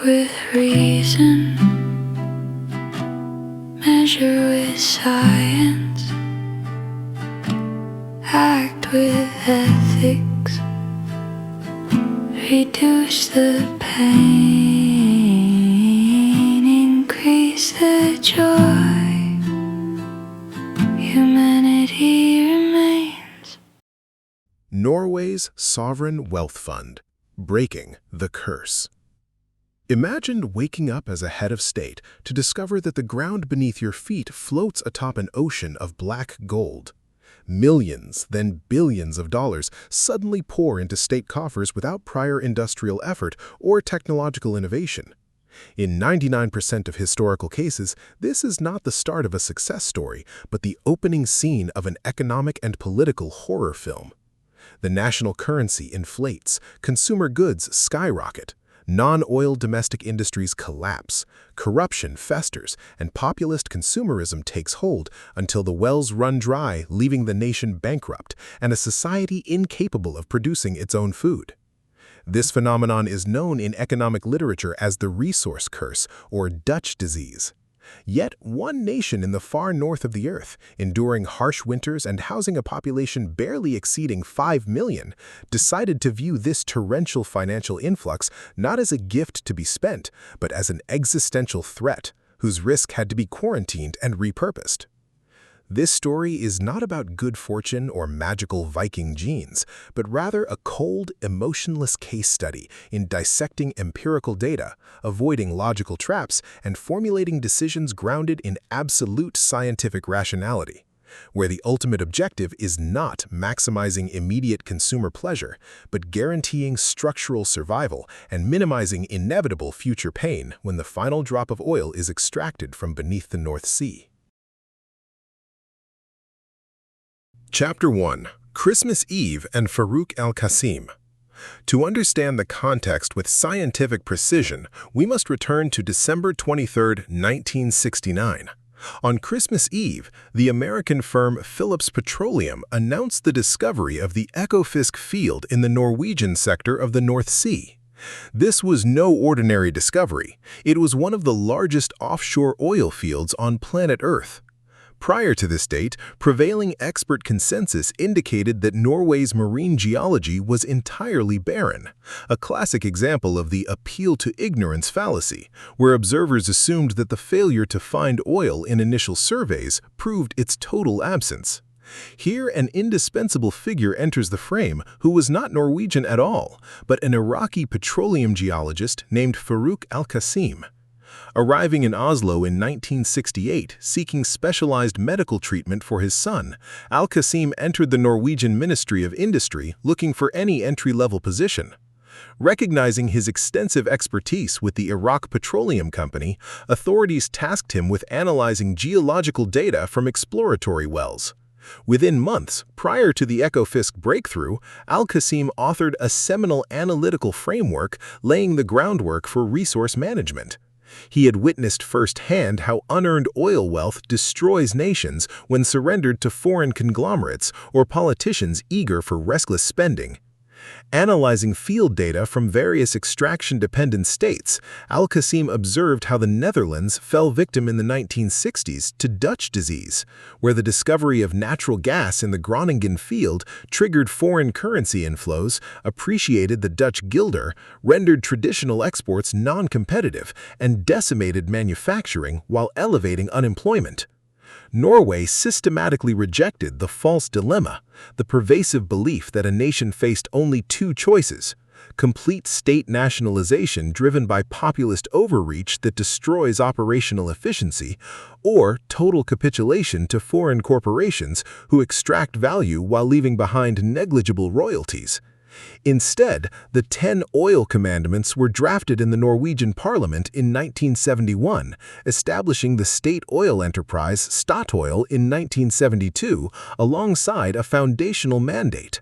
with reason, measure with science, act with ethics, reduce the pain, increase the joy, humanity remains. Norway's Sovereign Wealth Fund, breaking the curse. Imagine waking up as a head of state to discover that the ground beneath your feet floats atop an ocean of black gold. Millions, then billions of dollars suddenly pour into state coffers without prior industrial effort or technological innovation. In 99% of historical cases, this is not the start of a success story, but the opening scene of an economic and political horror film. The national currency inflates, consumer goods skyrocket, non-oil domestic industries collapse, corruption festers, and populist consumerism takes hold until the wells run dry, leaving the nation bankrupt and a society incapable of producing its own food. This phenomenon is known in economic literature as the resource curse or Dutch disease. Yet one nation in the far north of the earth, enduring harsh winters and housing a population barely exceeding 5 million, decided to view this torrential financial influx not as a gift to be spent, but as an existential threat, whose risk had to be quarantined and repurposed. This story is not about good fortune or magical Viking genes, but rather a cold, emotionless case study in dissecting empirical data, avoiding logical traps, and formulating decisions grounded in absolute scientific rationality, where the ultimate objective is not maximizing immediate consumer pleasure, but guaranteeing structural survival and minimizing inevitable future pain when the final drop of oil is extracted from beneath the North Sea. Chapter 1. Christmas Eve and Farouk al-Qasim. To understand the context with scientific precision, we must return to December 23, 1969. On Christmas Eve, the American firm Phillips Petroleum announced the discovery of the Ekofisk field in the Norwegian sector of the North Sea. This was no ordinary discovery. It was one of the largest offshore oil fields on planet Earth. Prior to this date, prevailing expert consensus indicated that Norway's marine geology was entirely barren, a classic example of the appeal to ignorance fallacy, where observers assumed that the failure to find oil in initial surveys proved its total absence. Here, an indispensable figure enters the frame who was not Norwegian at all, but an Iraqi petroleum geologist named Farouk al-Qasim. Arriving in Oslo in 1968, seeking specialized medical treatment for his son, al-Qasim entered the Norwegian Ministry of Industry looking for any entry-level position. Recognizing his extensive expertise with the Iraq Petroleum Company, authorities tasked him with analyzing geological data from exploratory wells. Within months, prior to the Ekofisk breakthrough, al-Qasim authored a seminal analytical framework laying the groundwork for resource management. He had witnessed firsthand how unearned oil wealth destroys nations when surrendered to foreign conglomerates or politicians eager for restless spending. Analyzing field data from various extraction-dependent states, al-Qasim observed how the Netherlands fell victim in the 1960s to Dutch disease, where the discovery of natural gas in the Groningen field triggered foreign currency inflows, appreciated the Dutch guilder, rendered traditional exports non-competitive, and decimated manufacturing while elevating unemployment. Norway systematically rejected the false dilemma, the pervasive belief that a nation faced only two choices: complete state nationalization driven by populist overreach that destroys operational efficiency, or total capitulation to foreign corporations who extract value while leaving behind negligible royalties. Instead, the 10 oil commandments were drafted in the Norwegian parliament in 1971, establishing the state oil enterprise Statoil in 1972 alongside a foundational mandate.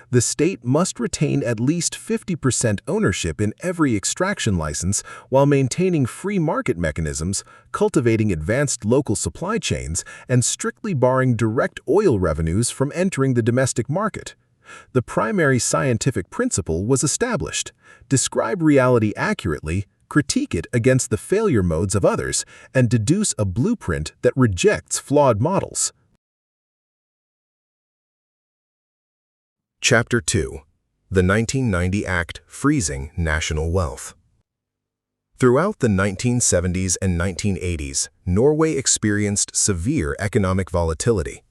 The state must retain at least 50% ownership in every extraction license while maintaining free market mechanisms, cultivating advanced local supply chains, and strictly barring direct oil revenues from entering the domestic market. The primary scientific principle was established: describe reality accurately, critique it against the failure modes of others, and deduce a blueprint that rejects flawed models. Chapter 2. The 1990 Act Freezing National Wealth. Throughout the 1970s and 1980s, Norway experienced severe economic volatility.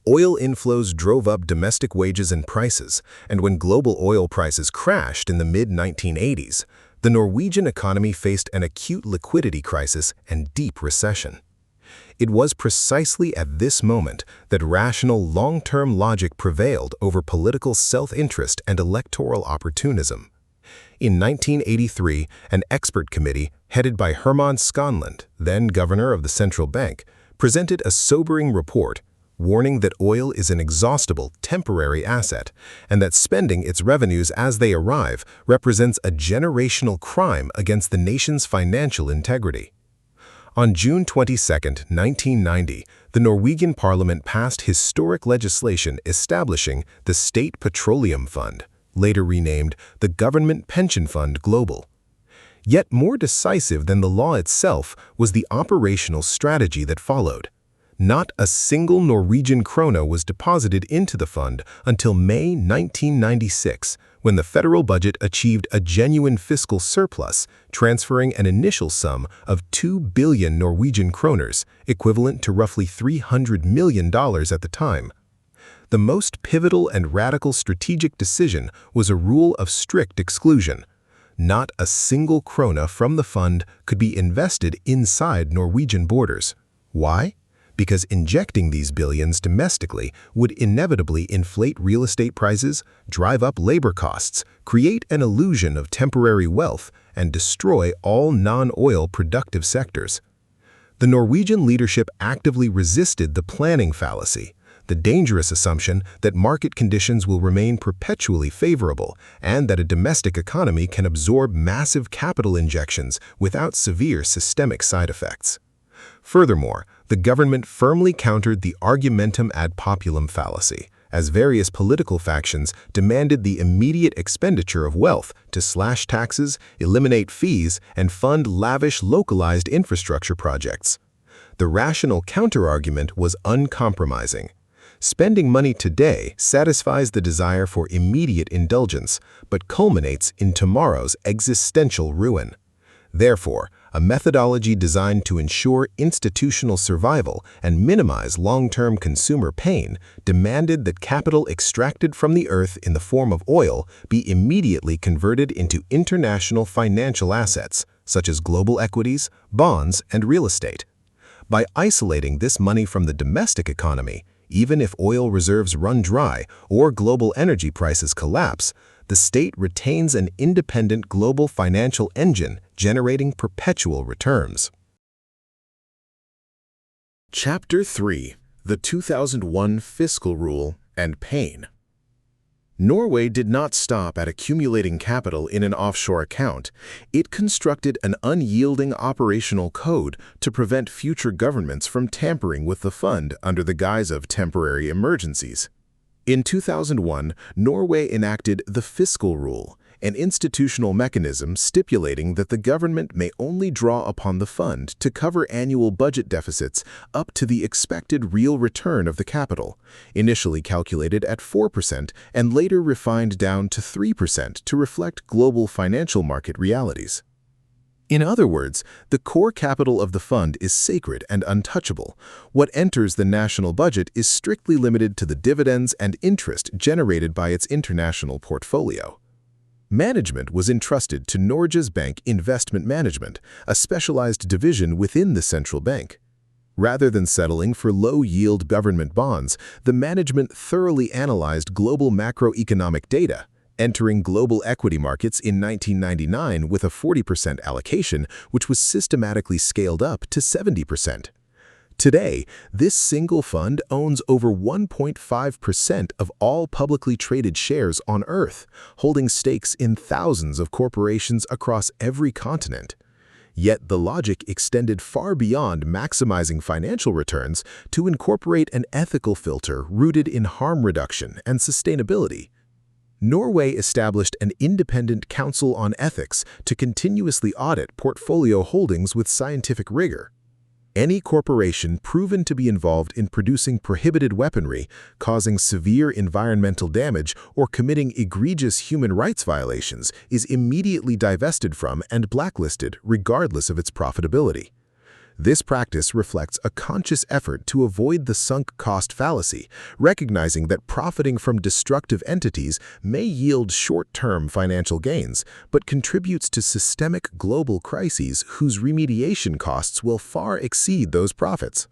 Oil inflows drove up domestic wages and prices, and when global oil prices crashed in the mid-1980s, the Norwegian economy faced an acute liquidity crisis and deep recession. It was precisely at this moment that rational long-term logic prevailed over political self-interest and electoral opportunism. In 1983, an expert committee, headed by Herman Skanland, then governor of the central bank, presented a sobering report warning that oil is an exhaustible, temporary asset, and that spending its revenues as they arrive represents a generational crime against the nation's financial integrity. On June 22, 1990, the Norwegian parliament passed historic legislation establishing the State Petroleum Fund, later renamed the Government Pension Fund Global. Yet more decisive than the law itself was the operational strategy that followed. Not a single Norwegian krone was deposited into the fund until May 1996, when the federal budget achieved a genuine fiscal surplus, transferring an initial sum of 2 billion Norwegian kroners, equivalent to roughly $300 million at the time. The most pivotal and radical strategic decision was a rule of strict exclusion. Not a single krone from the fund could be invested inside Norwegian borders. Why? Because injecting these billions domestically would inevitably inflate real estate prices, drive up labor costs, create an illusion of temporary wealth, and destroy all non-oil productive sectors. The Norwegian leadership actively resisted the planning fallacy, the dangerous assumption that market conditions will remain perpetually favorable and that a domestic economy can absorb massive capital injections without severe systemic side effects. Furthermore, the government firmly countered the argumentum ad populum fallacy, as various political factions demanded the immediate expenditure of wealth to slash taxes, eliminate fees, and fund lavish localized infrastructure projects. The rational counterargument was uncompromising. Spending money today satisfies the desire for immediate indulgence, but culminates in tomorrow's existential ruin. Therefore, a methodology designed to ensure institutional survival and minimize long-term consumer pain demanded that capital extracted from the earth in the form of oil be immediately converted into international financial assets, such as global equities, bonds, and real estate. By isolating this money from the domestic economy, even if oil reserves run dry or global energy prices collapse, the state retains an independent global financial engine generating perpetual returns. Chapter 3. The 2001 Fiscal Rule and Pain. Norway did not stop at accumulating capital in an offshore account. It constructed an unyielding operational code to prevent future governments from tampering with the fund under the guise of temporary emergencies. In 2001, Norway enacted the Fiscal Rule, an institutional mechanism stipulating that the government may only draw upon the fund to cover annual budget deficits up to the expected real return of the capital, initially calculated at 4% and later refined down to 3% to reflect global financial market realities. In other words, the core capital of the fund is sacred and untouchable. What enters the national budget is strictly limited to the dividends and interest generated by its international portfolio. Management was entrusted to Norges Bank Investment Management, a specialized division within the central bank. Rather than settling for low-yield government bonds, the management thoroughly analyzed global macroeconomic data, entering global equity markets in 1999 with a 40% allocation, which was systematically scaled up to 70%. Today, this single fund owns over 1.5% of all publicly traded shares on Earth, holding stakes in thousands of corporations across every continent. Yet the logic extended far beyond maximizing financial returns to incorporate an ethical filter rooted in harm reduction and sustainability. Norway established an independent council on ethics to continuously audit portfolio holdings with scientific rigor. Any corporation proven to be involved in producing prohibited weaponry, causing severe environmental damage, or committing egregious human rights violations is immediately divested from and blacklisted regardless of its profitability. This practice reflects a conscious effort to avoid the sunk cost fallacy, recognizing that profiting from destructive entities may yield short-term financial gains, but contributes to systemic global crises whose remediation costs will far exceed those profits.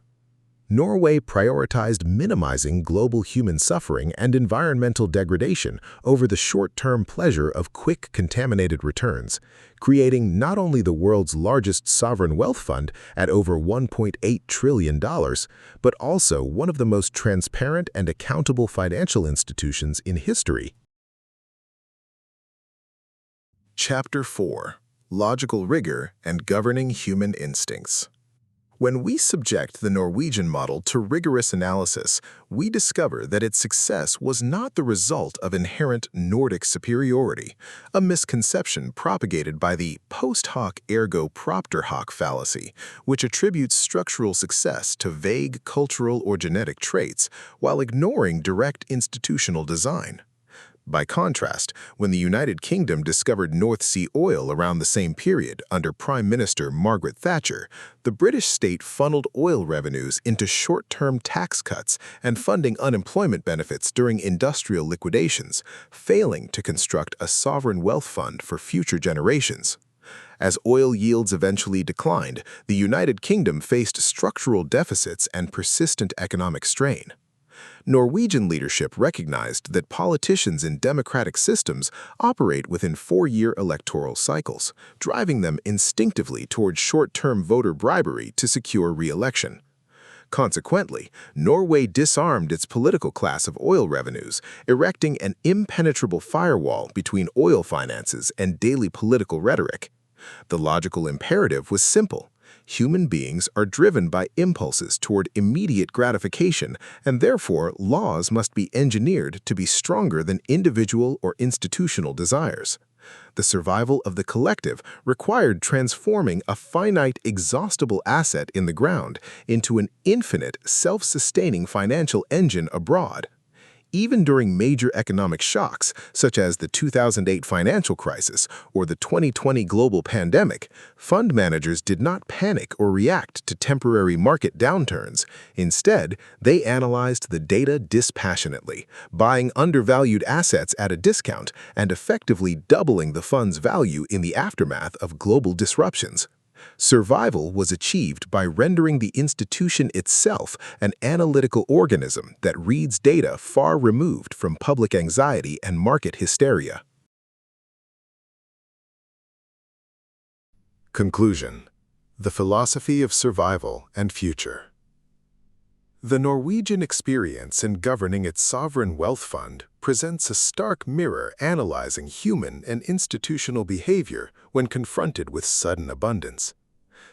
Norway prioritized minimizing global human suffering and environmental degradation over the short-term pleasure of quick contaminated returns, creating not only the world's largest sovereign wealth fund at over $1.8 trillion, but also one of the most transparent and accountable financial institutions in history. Chapter 4: Logical Rigor and Governing Human Instincts. When we subject the Norwegian model to rigorous analysis, we discover that its success was not the result of inherent Nordic superiority, a misconception propagated by the post hoc ergo propter hoc fallacy, which attributes structural success to vague cultural or genetic traits while ignoring direct institutional design. By contrast, when the United Kingdom discovered North Sea oil around the same period under Prime Minister Margaret Thatcher, the British state funneled oil revenues into short-term tax cuts and funding unemployment benefits during industrial liquidations, failing to construct a sovereign wealth fund for future generations. As oil yields eventually declined, the United Kingdom faced structural deficits and persistent economic strain. Norwegian leadership recognized that politicians in democratic systems operate within four-year electoral cycles, driving them instinctively toward short-term voter bribery to secure re-election. Consequently, Norway disarmed its political class of oil revenues, erecting an impenetrable firewall between oil finances and daily political rhetoric. The logical imperative was simple. Human beings are driven by impulses toward immediate gratification, and therefore laws must be engineered to be stronger than individual or institutional desires. The survival of the collective required transforming a finite, exhaustible asset in the ground into an infinite, self-sustaining financial engine abroad. Even during major economic shocks, such as the 2008 financial crisis or the 2020 global pandemic, fund managers did not panic or react to temporary market downturns. Instead, they analyzed the data dispassionately, buying undervalued assets at a discount and effectively doubling the fund's value in the aftermath of global disruptions. Survival was achieved by rendering the institution itself an analytical organism that reads data far removed from public anxiety and market hysteria. Conclusion: The philosophy of survival and future. The Norwegian experience in governing its sovereign wealth fund presents a stark mirror analyzing human and institutional behavior when confronted with sudden abundance.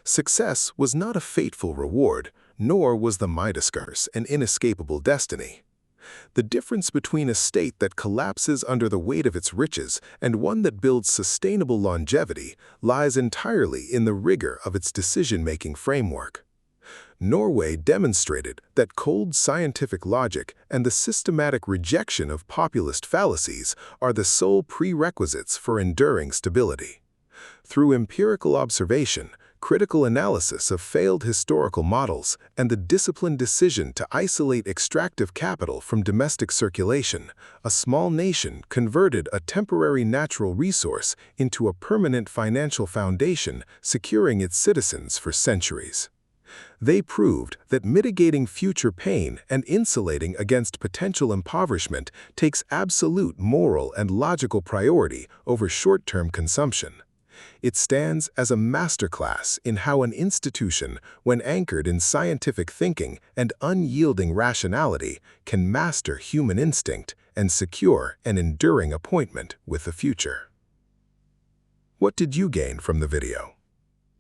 Success was not a fateful reward, nor was the Midas curse an inescapable destiny. The difference between a state that collapses under the weight of its riches and one that builds sustainable longevity lies entirely in the rigor of its decision-making framework. Norway demonstrated that cold scientific logic and the systematic rejection of populist fallacies are the sole prerequisites for enduring stability. Through empirical observation, critical analysis of failed historical models, and the disciplined decision to isolate extractive capital from domestic circulation, a small nation converted a temporary natural resource into a permanent financial foundation, securing its citizens for centuries. They proved that mitigating future pain and insulating against potential impoverishment takes absolute moral and logical priority over short-term consumption. It stands as a masterclass in how an institution, when anchored in scientific thinking and unyielding rationality, can master human instinct and secure an enduring appointment with the future. What did you gain from the video?